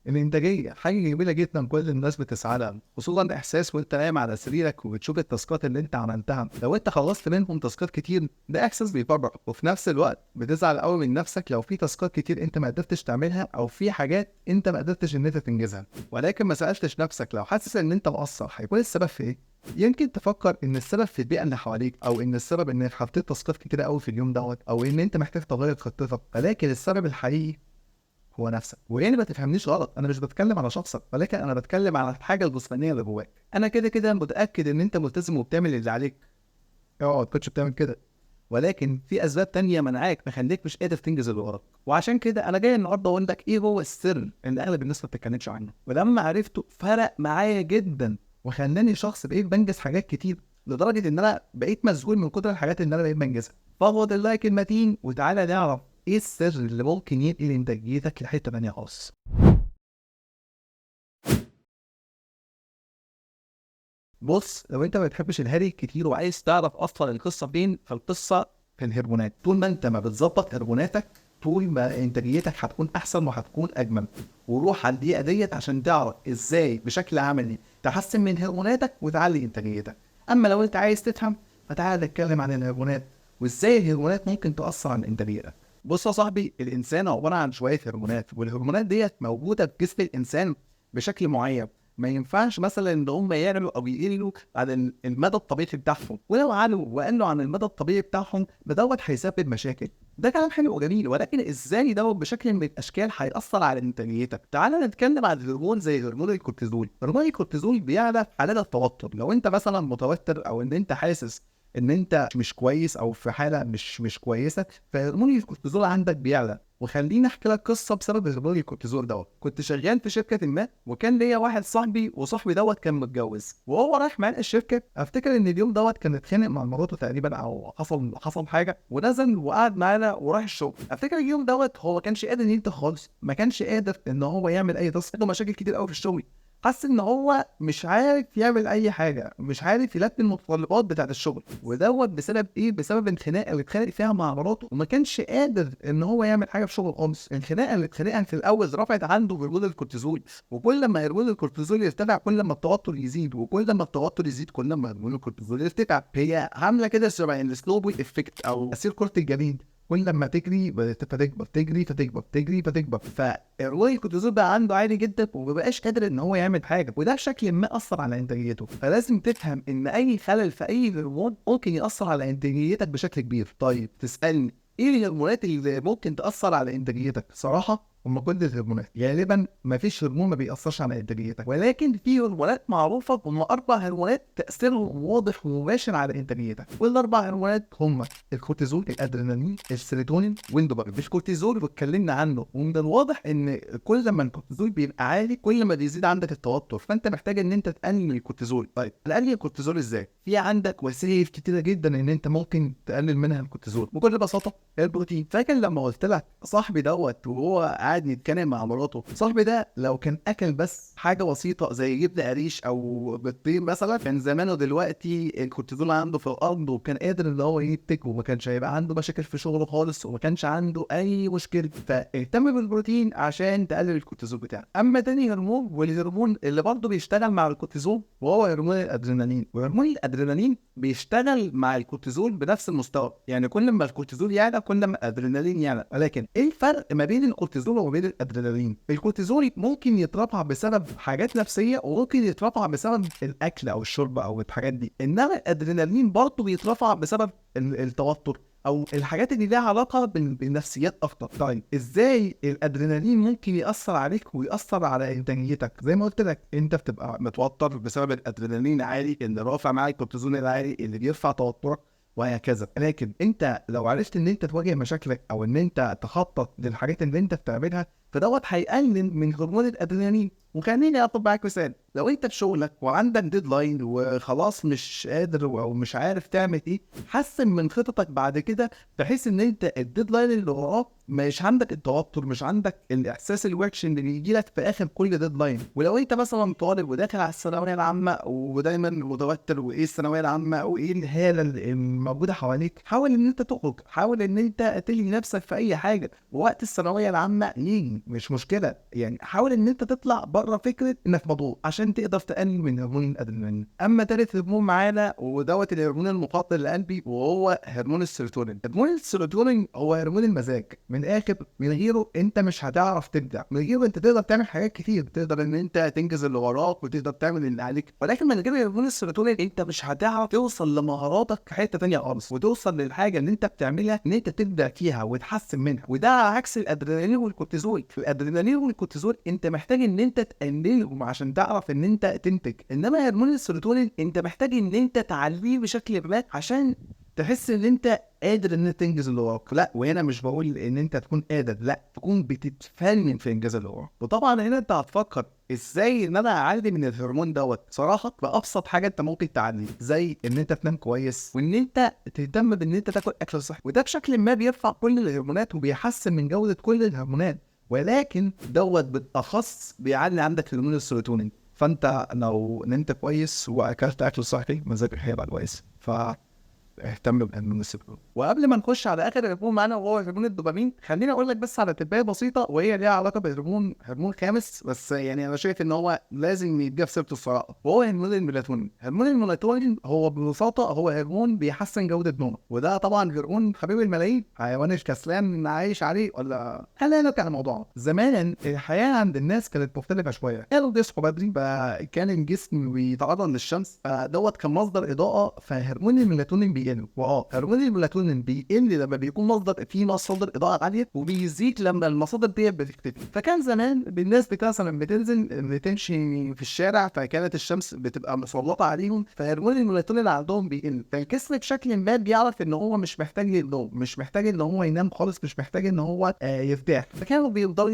الإنتاجية حاجة جميلة جدًا كل الناس بتسعى لها، خصوصًا إحساس وأنت نايم على سريرك وبتشوف التاسكات اللي أنت عملتها، لو أنت خلصت منهم تاسكات كتير ده إحساس بيفرح، وفي نفس الوقت بتزعل أوي من نفسك لو في تاسكات كتير أنت ما قدرتش تعملها أو في حاجات أنت ما قدرتش إن أنت تنجزها، ولكن ما سألتش نفسك لو حاسس إن أنت مقصّر هيكون السبب في إيه؟ يمكن تفكر إن السبب في البيئة اللي حواليك، أو إن السبب إنك حطيت تاسكات كتيرة أوي في اليوم دوّة، أو إن أنت محتاج تغيّر خطتك، ولكن السبب الحقيقي هو نفسك. وهنا ما تفهمنيش غلط، انا مش بتكلم على شخصك، ولكن انا بتكلم على الحاجه الجسمانيه اللي جواك. انا كده كده متاكد ان انت ملتزم وبتعمل اللي عليك، اوعى ما تكونش بتعمل كده، ولكن في اسباب تانية منعاك مخليك مش قادر تنجز اللي وراك. وعشان كده انا جاي النهارده اقول لك ايه هو السر اللي اغلب الناس ما بتتكلمش عنه، ولما عرفته فرق معايا جدا وخلاني شخص بقيت بنجز حاجات كتير، لدرجه ان انا بقيت مسؤول من كتر الحاجات اللي انا بقيت بنجزها. فاخد اللايك المتين وتعالى نعرف ايه السر اللي ممكن ينقل انتاجيتك لحته تانية خالص. بص، لو انت ما بتحبش الهري كتير وعايز تعرف اصلا القصه فين، فالقصه في الهرمونات. طول ما انت ما بتظبط هرموناتك طول ما انتاجيتك هتكون احسن وهتكون اجمل. وروح على الدقيقه ديت عشان تعرف ازاي بشكل عملي تحسن من هرموناتك وتعلي انتاجيتك. اما لو انت عايز تفهم فتعال نتكلم عن الهرمونات وازاي الهرمونات ممكن تاثر على انتاجيتك. بص يا صاحبي، الانسان عباره عن شويه هرمونات، والهرمونات ديت موجوده في جسم الانسان بشكل معين. ما ينفعش مثلا ان هم يعلوا او يقلوا عن المدى الطبيعي بتاعهم، ولو علوا وقلوا عن المدى الطبيعي بتاعهم دوت هيسبب مشاكل. ده كلام حلو وجميل، ولكن ازاي دوت بشكل من الاشكال هيأثر على انتاجيتك؟ تعال نتكلم عن الهرمون زي هرمون الكورتيزول. هرمون الكورتيزول بيعلى في حالات التوتر، لو انت مثلا متوتر او ان انت حاسس ان انت مش كويس او في حاله مش كويسه، فهرمون الكورتيزول عندك بيعلى. وخليني احكي لك قصه بسبب هرمون الكورتيزول دوت. كنت شغال في شركه ما، وكان ليا واحد صاحبي، وصاحبي دوت كان متجوز، وهو رايح معانا الشركه. افتكر ان اليوم دوت كان اتخانق مع مراته تقريبا، او حصل حاجه، ونزل وقعد معانا وراح الشغل. افتكر اليوم دوت هو ما كانش قادر ينتج خالص، ما كانش قادر ان هو يعمل اي تصل، عنده مشاكل كتير قوي في الشغل. حس ان هو مش عارف يعمل اي حاجه، مش عارف يلبي المتطلبات بتاعه الشغل. ودوت بسبب ايه؟ بسبب الخناقه اللي اتخانق فيها مع مراته، وما كانش قادر ان هو يعمل حاجه في شغله خالص. الخناقه اللي اتخانقها في الاول رفعت عنده هرمون الكورتيزول، وكل ما هرمون الكورتيزول يرتفع كل ما التوتر يزيد، وكل ما التوتر يزيد كل ما هرمون الكورتيزول يرتفع. هي عامله كده شبه السلو بوي افكت او تاثير كره الجليد. كل لما تجري فتكبر، تجري فتكبر، تجري فتكبر. فالروي الكورتيزول بقى عنده عالي جدا ومبقاش قادر ان هو يعمل حاجه، وده بشكل ما اثر على انتاجيته. فلازم تفهم ان اي خلل في اي هرمون ممكن ياثر على انتاجيتك بشكل كبير. طيب تسالني ايه الهرمونات اللي ممكن تاثر على انتاجيتك؟ صراحه هم كل الهرمونات، غالبا ما فيش هرمون ما بيأثرش على انتاجيتك، ولكن في هرمونات معروفه، هم 4 هرمونات تأثيرهم واضح ومباشر على انتاجيتك. وال4 هرمونات هم الكورتيزول، الادرينالين، السيروتونين، والدوبامين. الكورتيزول اتكلمنا عنه، ومن الواضح ان كل ما الكورتيزول بيبقى عالي كل ما بيزيد عندك التوتر، فانت محتاج ان انت تقلل الكورتيزول. طيب نقلل الكورتيزول ازاي؟ في عندك وسائل كتيره جدا ان انت ممكن تقلل منها الكورتيزول. بكل بساطه البروتين. فاكر لما قلت لك صاحبي دوت وهو قاعد يتكلم مع مراته، صاحبي ده لو كان اكل بس حاجه بسيطه زي جبنه قريش او بيضتين مثلا، كان زمانه دلوقتي الكورتيزول عنده في الارض، وكان قادر ان هو ينتج، وما كانش هيبقى عنده مشاكل في شغله خالص، وما كانش عنده اي مشكله. فاهتم بالبروتين عشان تقلل الكورتيزول بتاعك. اما تاني هرمون، والهرمون اللي برضه بيشتغل مع الكورتيزول، وهو هرمون الادرينالين. وهرمون الادرينالين بيشتغل مع الكورتيزول بنفس المستوى، يعني كل ما الكورتيزول يعلى كل ما الادرينالين يعلى. ولكن ايه الفرق ما بين الكورتيزول وما بين الادرينالين؟ الكورتيزول ممكن يترفع بسبب حاجات نفسيه، وممكن يترفع بسبب الاكل او الشرب او الحاجات دي، انما الادرينالين برضه بيترفع بسبب التوتر او الحاجات اللي ليها علاقه بالنفسيات اكتر. طيب ازاي الادرينالين ممكن ياثر عليك وياثر على انتاجيتك؟ زي ما قلت لك، انت بتبقى متوتر بسبب الادرينالين عالي اللي رافع معاك الكورتيزون العالي اللي بيرفع توترك، وهكذا. لكن انت لو عرفت ان انت تواجه مشاكلك او ان انت تخطط للحاجات اللي انت بتعملها، فدوت هيقلل من هرمون الادرينالين. وخليني اطلب معاك مثال. لو انت في شغلك وعندك ديدلاين وخلاص مش قادر او مش عارف تعمل ايه، حسن من خططك بعد كده، بحيث ان انت الديدلاين اللي وراك مش عندك التوتر، مش عندك الاحساس الوحش اللي بيجي لك في اخر كل ديدلاين. ولو انت مثلا طالب وداخل على الثانويه العامه ودايما متوتر، وايه الثانويه العامه وايه الهاله الموجوده حواليك، حاول ان انت تخرج، حاول ان انت تلهي نفسك في اي حاجه. ووقت الثانويه العامه يجي عادي مش مشكله، يعني حاول ان انت تطلع بره فكره انك مضغوط عشان تقدر تقلل من هرمون الادرينالين. اما تالت هرمون معانا ودوت الهرمون المفضل لقلبي وهو هرمون السيروتونين. هرمون السيروتونين هو هرمون المزاج من الاخر، من غيره انت مش هتعرف تبدع، من غيره انت تقدر تعمل حاجات كتير، تقدر ان انت تنجز اللي وراك وتقدر تعمل اللي عليك، ولكن من غير هرمون السيروتونين انت مش هتعرف توصل لمهاراتك في حته تانيه خالص، وتوصل للحاجه اللي انت بتعملها ان انت تبدع فيها وتحسن منها. وده عكس الادرينالين والكورتيزول. في الادرينالين والكورتيزول انت محتاج ان انت تقللهم عشان تعرف ان انت تنتج، انما هرمون السيروتونين انت محتاج ان انت تعليه بشكل ما عشان تحس ان انت قادر ان انت تنجز اللي وراك. لا، وهنا مش بقول ان انت تكون قادر، لا، تكون بتتفنن في انجاز اللي وراك. وطبعا هنا انت هتفكر ازاي ان انا اعلي من الهرمون دوت. صراحه بابسط حاجه انت ممكن تعليه، زي ان انت تنام كويس، وان انت تهتم بان انت تاكل اكل صحي، وده بشكل ما بيرفع كل الهرمونات وبيحسن من جوده كل الهرمونات، ولكن دوت بالاخص بيعلي عندك هرمون السيروتونين. فانت لو نمت كويس واكلت اكل صحي مزاجك هيبقى كويس. اهتم بهرمون السيروتونين. وقبل ما نخش على اخر هرمون معانا وهو هرمون الدوبامين، خليني اقول لك بس على تبايه بسيطه وهي ليها علاقه هرمون خامس، بس يعني انا شايف ان هو لازم يتجاب سيرته الصراحه، وهو هرمون الميلاتونين. هرمون الميلاتونين هو ببساطه هو هرمون بيحسن جوده نومك، وده طبعا هرمون حبيب الملايين، حيوان الكسلان عايش عليه. ولا خلينا نرجع لموضوعنا. زمان الحياه عند الناس كانت مختلفه شويه، كانوا بيصحوا بدري فكان الجسم بيتعرض للشمس، فدوت كان مصدر اضاءه، فهرمون الميلاتونين بيقل. هرمون الميلاتونين بيقل لما بيكون في مصادر اضاءه عاليه، وبيزيد لما المصادر دي بتختفي. فكان زمان الناس مثلا بتمشي في الشارع، فكانت الشمس بتبقى مسلطه عليهم، فهرمون الميلاتونين عندهم بيقل، فالجسم بشكل ما بيعرف ان هو مش محتاج للنوم، مش محتاج ان هو ينام خالص، مش محتاج ان هو يرتاح. فكانوا بيفضلوا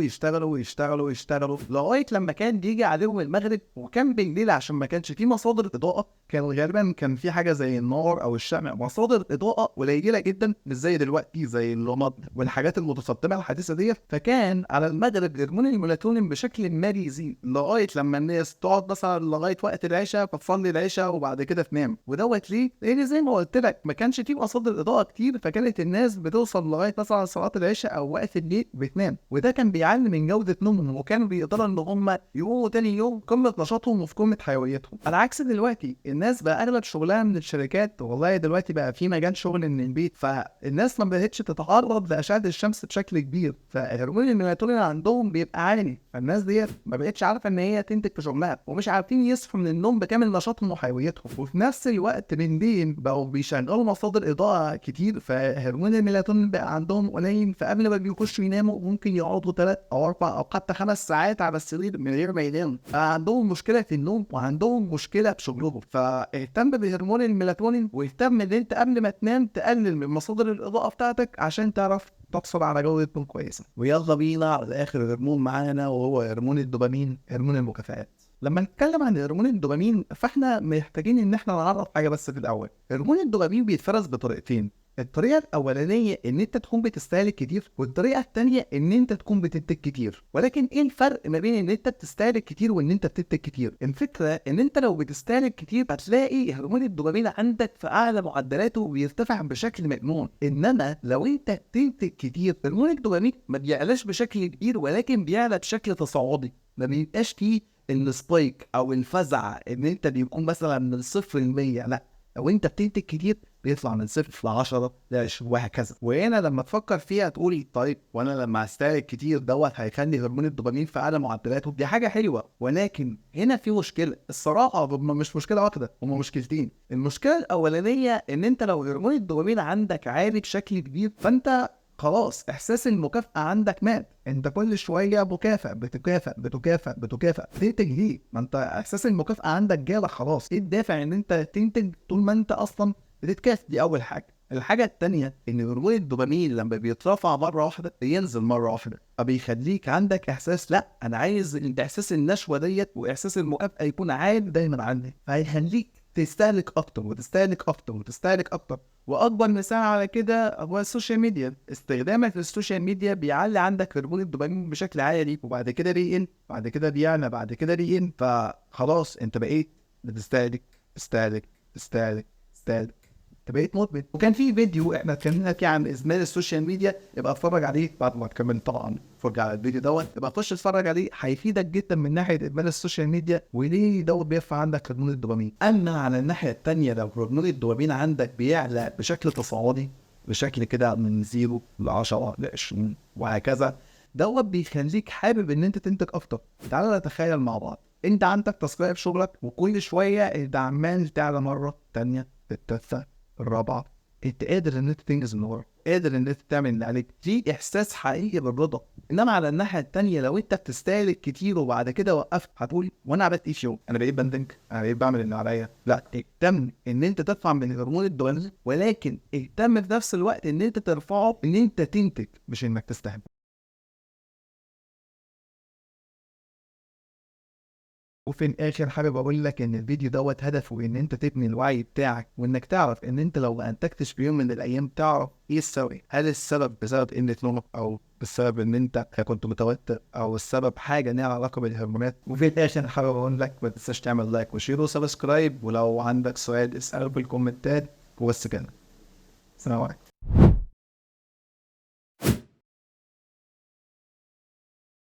يشتغلوا لغايه لما كان بيجي عليهم المغرب، وكان بالليل عشان ما كانش في مصادر اضاءه، كان غالبا كان في حاجه زي النار او الشمع، مصادر اضاءه قليله جدا، مش زي دلوقتي زي اللمض والحاجات المتقدمه الحديثه ديت. فكان على المغرب هرمون الميلاتونين بشكل ما يزيد لغايه لما الناس تقعد مثلا لغايه وقت العشاء، فتصلي العشاء وبعد كده تنام. ودوت ليه؟ لان زي ما قلت لك ما كانش في مصادر اضاءه كتير، فكانت الناس بتوصل لغايه مثلا صلاه العشاء او وقت الليل بتنام، وده كان بيعلي من جوده نومهم، وكانوا بيقدروا ان هم يقوموا تاني يوم قمه نشاطهم وفي قمه حيويتهم. على عكس دلوقتي الناس بقى اغلب شغلها من الشركات، والله دلوقتي بقى في مجال شغل من البيت، فالناس ما بقتش تتعرض لاشعه الشمس بشكل كبير، فهرمون الميلاتونين عندهم بيبقى عالي، فالناس ديت ما بقتش عارفه ان هي تنتج في شغلها، ومش عارفين يصحوا من النوم بكامل نشاطهم وحيويتهم. وفي نفس الوقت من دين بقوا بيشغلوا مصادر اضاءه كتير، فهرمون الميلاتونين بقى عندهم قليل، فقبل ما بيخشوا يناموا ممكن يقعدوا 3 أو 4 أو حتى 5 ساعات على السرير من غير ما يناموا. عندهم مشكله في النوم وعندهم مشكله في شغلهم. فاهتم بهرمون الميلاتونين، واهتم ان انت قبل ما تنام تقلل من مصادر الاضاءه بتاعتك عشان تعرف تحصل على جوده نوم كويسه. ويلا بينا على اخر هرمون معانا وهو هرمون الدوبامين، هرمون المكافآت. لما نتكلم عن هرمون الدوبامين فاحنا محتاجين ان احنا نعرف حاجه بس في الاول. هرمون الدوبامين بيتفرز بطريقتين، الطريقه الاولانيه ان انت تكون بتستهلك كتير، والطريقه الثانيه ان انت تكون بتنتج كتير. ولكن ايه الفرق ما بين ان انت بتستهلك كتير وان انت بتنتج كتير؟ الفكره ان انت لو بتستهلك كتير هتلاقي هرمون الدوبامين عندك في اعلى معدلاته وبيرتفع بشكل مجنون، انما لو انت بتنتج كتير هرمون الدوبامين ما بيعلاش بشكل كبير، ولكن بيعلى بشكل تصاعدي، ما بيبقاش فيه السبايك او الفزع ان انت بيكون مثلا من 0 ل100، لا، لو انت بتنتج كتير بيطلع من 0 ل10 ل20 وهكذا. وهنا لما تفكر فيها تقولي طيب وانا لما استهلك كتير دوت هيخلي هرمون الدوبامين في اعلى معدلاته، دي حاجه حلوه، ولكن هنا في مشكله. الصراحه هم مش مشكله واحده، هم مشكلتين. المشكله الاولانيه ان انت لو هرمون الدوبامين عندك عالي بشكل كبير، فانت خلاص احساس المكافاه عندك مات، انت كل شويه بتكافئ تنتج ليه؟ ما انت احساس المكافاه عندك جالك خلاص، ايه الدافع ان انت تنتج طول ما انت اصلا بتتكافئ؟ دي اول حاجه. الحاجه الثانيه ان هرمون الدوبامين لما بيترفع مره واحده بينزل مره واحده، فبيخليك عندك احساس لا انا عايز انت احساس النشوه ديت واحساس المكافاه يكون عالي دايما عندي، فهيخليك تستهلك اكتر وتستهلك اكتر وتستهلك اكتر. واكبر مثال على كده هو السوشيال ميديا. استخدامك للسوشيال ميديا بيعلي عندك هرمون الدوبامين بشكل عالي، وبعد كده بيقل، بعد كده بيعلى، بعد كده بيقل، فخلاص انت بقيت بتستهلك تستهلك تستهلك تستهلك انت بقيت مدمن. وكان في فيديو احنا اتكلمنا فيه عن ادمان السوشيال ميديا، يبقى اتفرج عليه بعد ما تكمل طبعا اتفرج على الفيديو دوت، يبقى خش اتفرج عليه، هيفيدك جدا من ناحيه ادمان السوشيال ميديا وليه دوت بيرفع عندك هرمون الدوبامين. اما على الناحيه الثانيه لو هرمون الدوبامين عندك بيعلى بشكل تصاعدي، بشكل كده من 0 ل 10 ل 20 وهكذا، دوت بيخليك حابب ان انت تنتج اكتر. تعالى نتخيل مع بعض، انت عندك تاسكايه في شغلك وكل شويه انت عمال تعلى مره ثانيه الثالثه الرابعه، انت قادر ان انت تنجز من ورا، قادر ان انت تعمل اللي عليك، في احساس حقيقي بالرضا. انما على الناحيه الثانيه لو انت بتستهلك كتير وبعد كده وقفت، هتقول وانا عملت ايه في يوم؟ انا بقيت بندنج، انا بقيت بعمل اللي عليا. لا، اهتم ان انت ترفع من هرمون الدوبامين، ولكن اهتم في نفس الوقت ان انت ترفعه ان انت تنتج، مش انك تستهلك. وفي الاخر حابب اقول لك ان الفيديو دوت هدفه ان انت تبني الوعي بتاعك، وانك تعرف ان انت لو ما انتجتش في يوم من الايام تعرف ايه السبب. هل السبب بسبب قله نومك، او بسبب ان انت كنت متوتر، او السبب حاجه ليها علاقه بالهرمونات. وفي الاخر حابب اقول لك ما تنساش تعمل لايك وشير وسبسكرايب، ولو عندك سؤال اساله في الكومنتات. وبس كده، سلام عليكم.